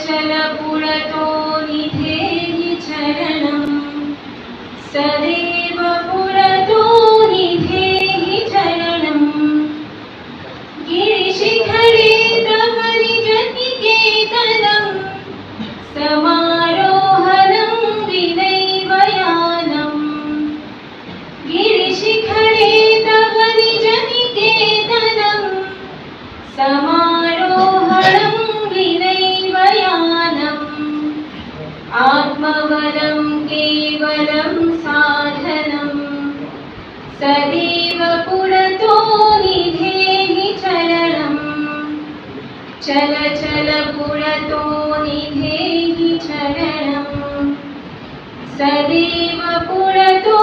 चल पुरतो निधेहि चरणं सदैव पुरतो निधेहि चरणं गिरिशिखरे तव निजनिकेतनं समारोहणं विनैवयानं गिरिशिखरे तव निजनिकेतनं समारोहणं विनैवयानम् आत्मबलं केवलं साधनं सदैव पुरतो निधेहि चरणं चल चल पुरतो निधेहि चरणं सदैव पुरतो